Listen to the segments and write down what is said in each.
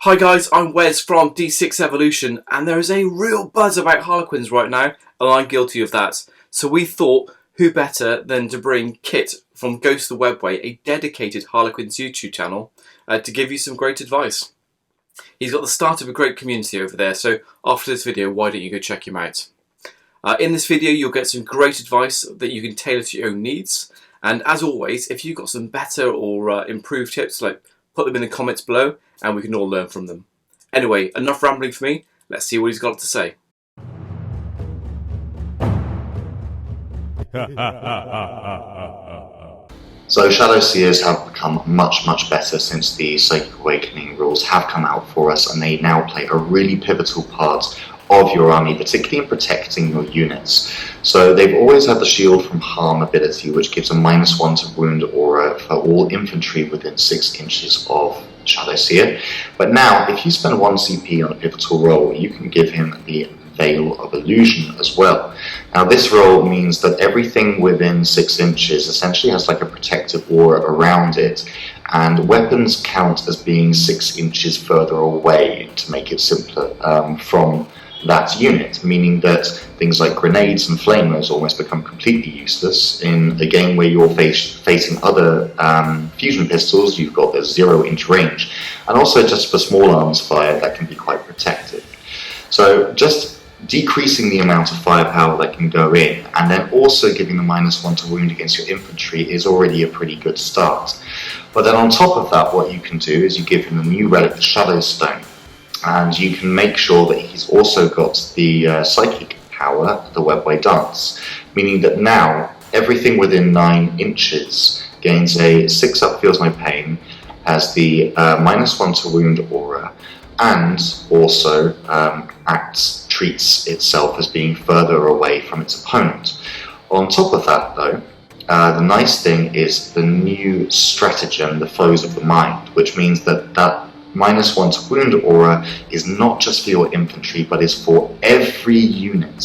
Hi guys, I'm Wes from D6 Evolution, and there is a real buzz about Harlequins right now, and I'm guilty of that. So we thought, who better than to bring Kit from Ghost the Webway, a dedicated Harlequins YouTube channel, to give you some great advice. He's got the start of a great community over there, so after this video, why don't you go check him out. In this video, you'll get some great advice that you can tailor to your own needs, and as always, if you've got some better or improved tips, put them in the comments below and we can all learn from them. Anyway, enough rambling for me. Let's see what he's got to say. So Shadow Seers have become much better since the Psychic Awakening rules have come out for us, and they now play a really pivotal part of your army, particularly in protecting your units. So they've always had the Shield from Harm ability, which gives a -1 to wound aura for all infantry within 6 inches of Shadow Seer. But now, if you spend 1 CP on a pivotal roll, you can give him the Veil of Illusion as well. Now this roll means that everything within 6 inches essentially has like a protective aura around it, and weapons count as being 6 inches further away to make it simpler from that unit, meaning that things like grenades and flamers almost become completely useless. In a game where you're facing other fusion pistols, you've got a 0-inch range, and also just for small arms fire that can be quite protective. So just decreasing the amount of firepower that can go in, and then also giving the -1 to wound against your infantry is already a pretty good start. But then on top of that, what you can do is you give him a new relic, the SHADOWSTONE, and you can make sure that he's also got the psychic power, the Webway Dance, meaning that now everything within 9 inches gains a 6-up feels no pain, has the -1 to wound aura, and also treats itself as being further away from its opponent. On top of that though, the nice thing is the new stratagem, the Foes of the Mind, which means that -1 to wound aura is not just for your infantry, but is for every unit.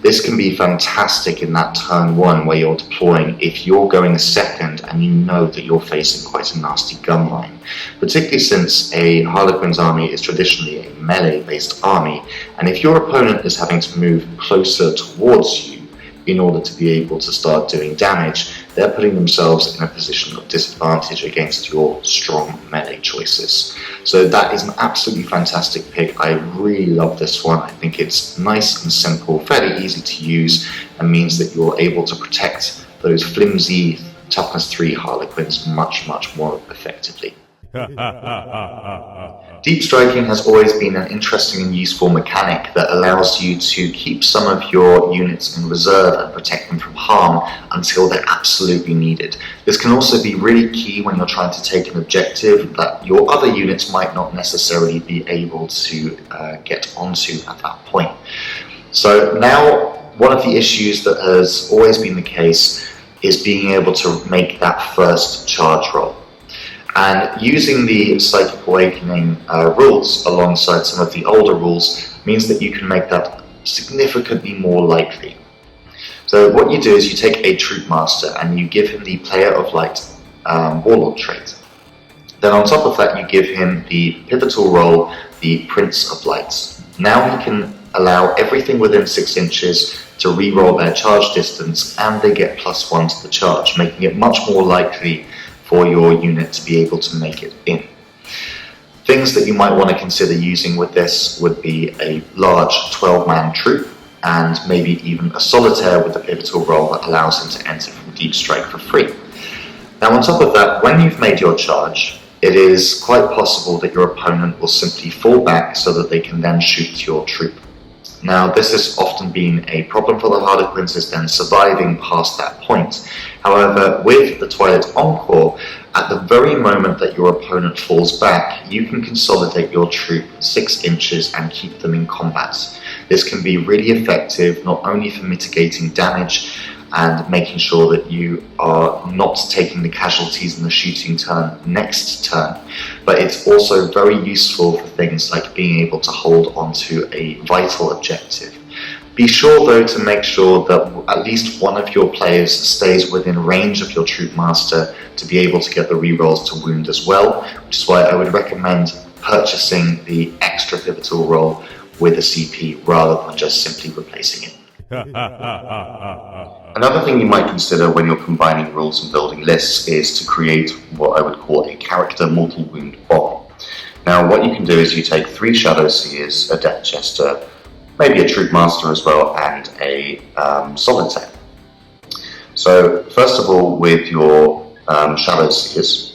This can be fantastic in that turn 1 where you're deploying if you're going second and you know that you're facing quite a nasty gun line. Particularly since a Harlequin's army is traditionally a melee-based army, and if your opponent is having to move closer towards you in order to be able to start doing damage, they're putting themselves in a position of disadvantage against your strong melee choices. So that is an absolutely fantastic pick. I really love this one. I think it's nice and simple, fairly easy to use, and means that you're able to protect those flimsy toughness 3 Harlequins much more effectively. Deep striking has always been an interesting and useful mechanic that allows you to keep some of your units in reserve and protect them from harm until they're absolutely needed. This can also be really key when you're trying to take an objective that your other units might not necessarily be able to get onto at that point. So now, one of the issues that has always been the case is being able to make that first charge roll. And using the Psychic Awakening rules alongside some of the older rules means that you can make that significantly more likely. So what you do is you take a Troop Master and you give him the Player of Light Warlord trait. Then on top of that you give him the pivotal role, the Prince of Light. Now he can allow everything within 6 inches to re-roll their charge distance, and they get +1 to the charge, making it much more likely for your unit to be able to make it in. Things that you might want to consider using with this would be a large 12-man troop, and maybe even a solitaire with a pivotal role that allows him to enter from Deep Strike for free. Now on top of that, when you've made your charge, it is quite possible that your opponent will simply fall back so that they can then shoot your troop. Now this has often been a problem for the Harlequins, is then surviving past that point. However, with the TWILIT ENCORE, at the very moment that your opponent falls back, you can consolidate your troop 6 inches and keep them in combat. This can be really effective, not only for mitigating damage and making sure that you are not taking the casualties in the shooting turn next turn, but it's also very useful for things like being able to hold onto a vital objective. Be sure though to make sure that at least one of your players stays within range of your Troop Master to be able to get the rerolls to wound as well, which is why I would recommend purchasing the extra pivotal roll with a CP rather than just simply replacing it. Another thing you might consider when you're combining rules and building lists is to create what I would call a character mortal wound bomb. Now what you can do is you take 3 Shadow Seers, a Death Jester, maybe a Troop Master as well, and a Solitaire. So first of all, with your Shadow Seers,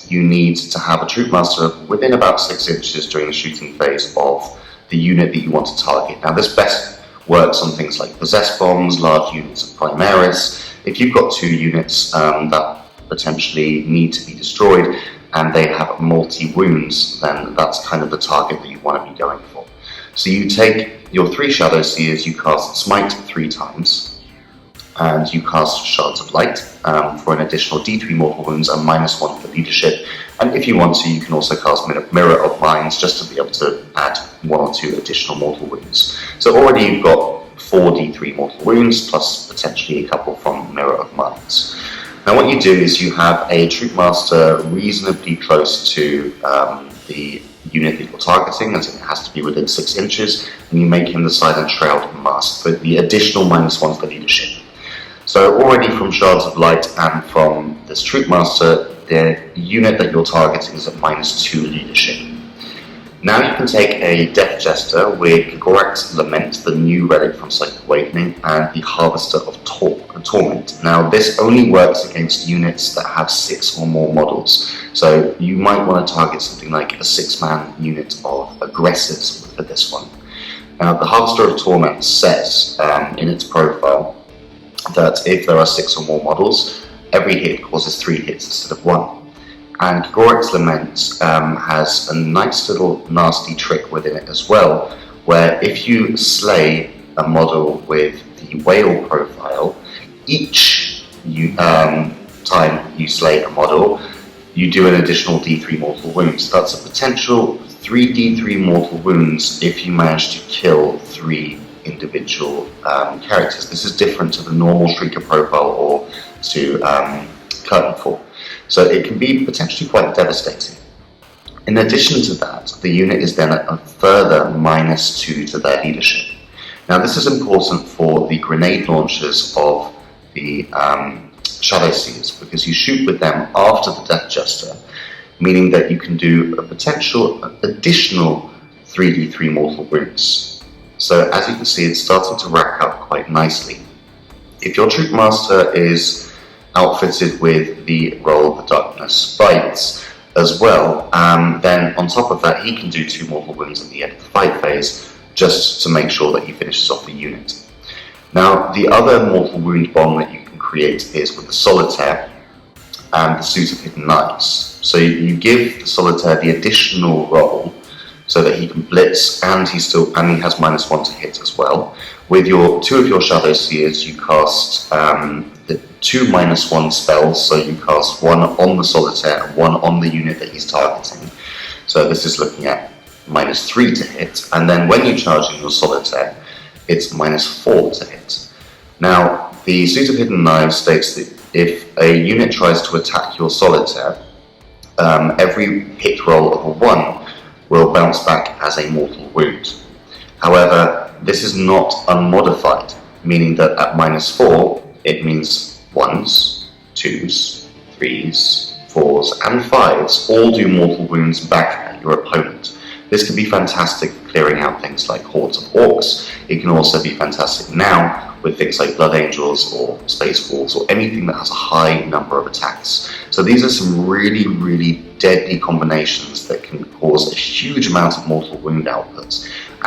you need to have a Troop Master within about 6 inches during the shooting phase of the unit that you want to target. Now this best works on things like Possess Bombs, large units of Primaris. If you've got 2 units that potentially need to be destroyed and they have multi-wounds, then that's kind of the target that you want to be going for. So you take your 3 Shadow Seers, you cast Smite 3 times, and you cast Shards of Light for an additional D3 mortal wounds and -1 for leadership. And if you want to, you can also cast Mirror of Minds just to be able to add 1 or 2 additional mortal wounds. So already you've got 4 D3 mortal wounds plus potentially a couple from Mirror of Minds. Now what you do is you have a Troop Master reasonably close to the unit that you're targeting, as it has to be within 6 inches, and you make him the Silent Shroud Mask for the additional -1 for leadership. So already from Shards of Light and from this Troop Master, the unit that you're targeting is at -2 leadership. Now you can take a Death Jester with CEGORACH'S Lament, the new relic from Psychic Awakening, and the Harvester of Torment. Now this only works against units that have 6 or more models. So you might want to target something like a 6-man unit of aggressors for this one. Now the Harvester of Torment says in its profile that if there are 6 or more models, every hit causes 3 hits instead of 1. And CEGORACH'S Lament has a nice little nasty trick within it as well, where if you slay a model with the whale profile, each time you slay a model, you do an additional D3 mortal wounds. That's a potential 3 D3 mortal wounds if you manage to kill 3 individual characters. This is different to the normal Shrieker profile or to Curtainfall. So it can be potentially quite devastating. In addition to that, the unit is then at a further -2 to their leadership. Now this is important for the grenade launchers of the Shadow Seers, because you shoot with them after the Death Jester, meaning that you can do a potential additional 3d3 mortal wounds. So as you can see, it's starting to rack up quite nicely. If your Troop Master is outfitted with the Roll of the Darkness Bites as well, then on top of that he can do 2 mortal wounds at the end of the fight phase, just to make sure that he finishes off the unit. Now the other mortal wound bomb that you can create is with the Solitaire and the Suit of Hidden Knives. So you give the Solitaire the additional roll so that he can blitz, and he has -1 to hit as well. With your 2 of your Shadow Seers, you cast the 2 -1 spells, so you cast 1 on the Solitaire and 1 on the unit that he's targeting. So this is looking at -3 to hit, and then when you're charging your Solitaire, it's -4 to hit. Now, the Suit of Hidden Knives states that if a unit tries to attack your Solitaire, every hit roll of a 1 will bounce back as a mortal wound. However, this is not unmodified, meaning that at -4, it means 1s, 2s, 3s, 4s, and 5s all do mortal wounds back at your opponent. This can be fantastic for clearing out things like hordes of orcs. It can also be fantastic now with things like Blood Angels or Space Wolves or anything that has a high number of attacks. So these are some really, really deadly combinations that can cause a huge amount of mortal wound output,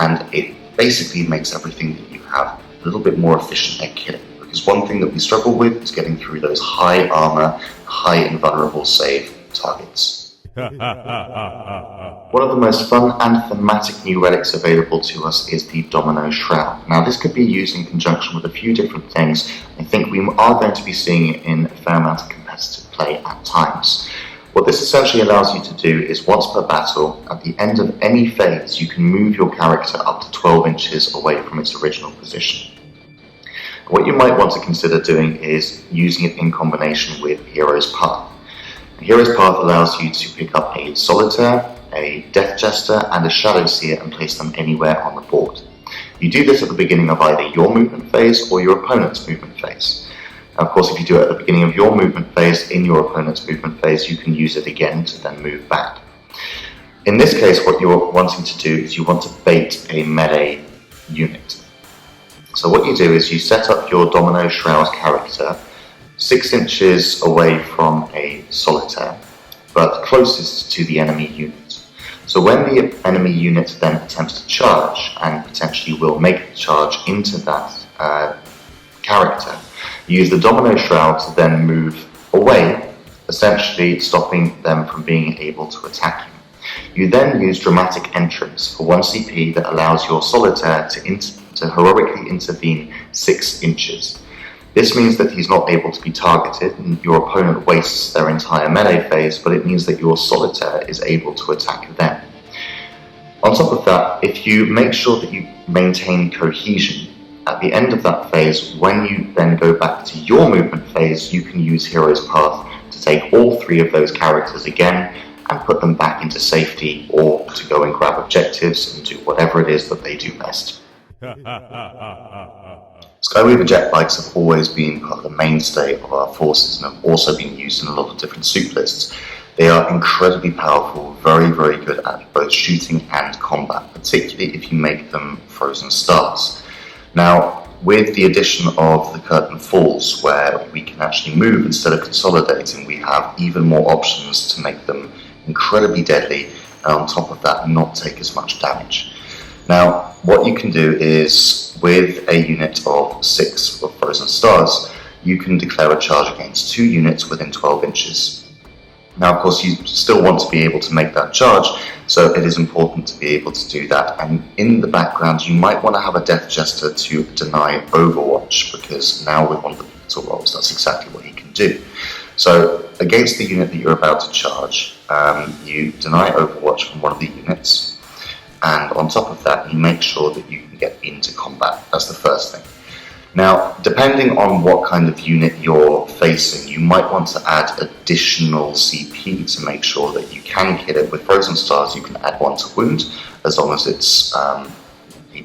and it basically makes everything that you have a little bit more efficient at killing. Because one thing that we struggle with is getting through those high armor, high invulnerable save targets. One of the most fun and thematic new relics available to us is the Domino Shroud. Now this could be used in conjunction with a few different things. I think we are going to be seeing it in a fair amount of competitive play at times. What this essentially allows you to do is once per battle, at the end of any phase, you can move your character up to 12 inches away from its original position. What you might want to consider doing is using it in combination with Hero's Path. The Hero's Path allows you to pick up a Solitaire a Death Jester and a Shadow Seer and place them anywhere on the board. You do this at the beginning of either your movement phase or your opponent's movement phase. Now, of course, if you do it at the beginning of your movement phase, in your opponent's movement phase, you can use it again to then move back. In this case, what you're wanting to do is you want to bait a melee unit. So what you do is you set up your Domino Shroud character 6 inches away from a solitaire, but closest to the enemy unit. So when the enemy unit then attempts to charge, and potentially will make the charge into that character, you use the Domino Shroud to then move away, essentially stopping them from being able to attack you. You then use Dramatic Entrance for 1 CP that allows your solitaire to heroically intervene 6 inches. This means that he's not able to be targeted and your opponent wastes their entire melee phase, but it means that your solitaire is able to attack them. On top of that, if you make sure that you maintain cohesion, at the end of that phase, when you then go back to your movement phase, you can use Hero's Path to take all 3 of those characters again and put them back into safety, or to go and grab objectives and do whatever it is that they do best. Skyweaver jet bikes have always been part of the mainstay of our forces and have also been used in a lot of different soup lists. They are incredibly powerful, very, very good at both shooting and combat, particularly if you make them frozen stars. Now, with the addition of the Curtain Falls, where we can actually move instead of consolidating, we have even more options to make them incredibly deadly, and on top of that, not take as much damage. Now, what you can do is, with a unit of 6 of Frozen Stars, you can declare a charge against 2 units within 12 inches. Now, of course, you still want to be able to make that charge, so it is important to be able to do that. And in the background, you might want to have a Death Jester to deny Overwatch, because now with one of the pivotal rolls, that's exactly what he can do. So, against the unit that you're about to charge, you deny Overwatch from one of the units, and on top of that, you make sure that you can get into combat. That's the first thing. Now, depending on what kind of unit you're facing, you might want to add additional CP to make sure that you can kill it. With Frozen Stars, you can add 1 to wound, as long as it's a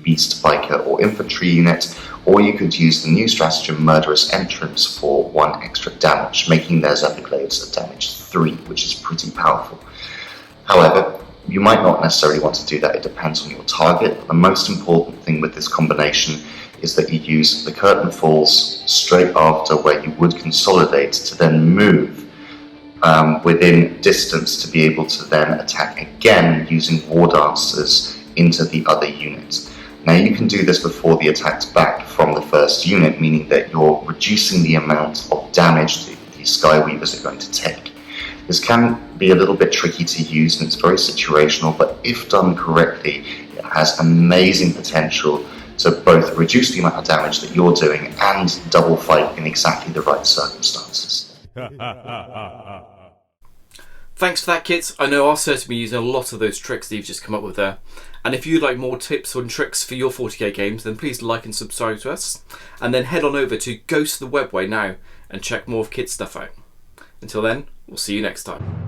beast, biker, or infantry unit, or you could use the new stratagem Murderous Entrance for 1 extra damage, making their Zephyr Blades a damage 3, which is pretty powerful. However, you might not necessarily want to do that, it depends on your target. But the most important thing with this combination is that you use the Curtain Falls straight after where you would consolidate to then move within distance to be able to then attack again using War Dancers into the other unit. Now you can do this before the attack's back from the first unit, meaning that you're reducing the amount of damage that the Skyweavers are going to take. This can be a little bit tricky to use and it's very situational, but if done correctly, it has amazing potential to both reduce the amount of damage that you're doing and double fight in exactly the right circumstances. Thanks for that, Kit. I know I'll certainly be using a lot of those tricks that you've just come up with there. And if you'd like more tips and tricks for your 40k games, then please like and subscribe to us. And then head on over to Ghost the Webway now and check more of Kit's stuff out. Until then, we'll see you next time.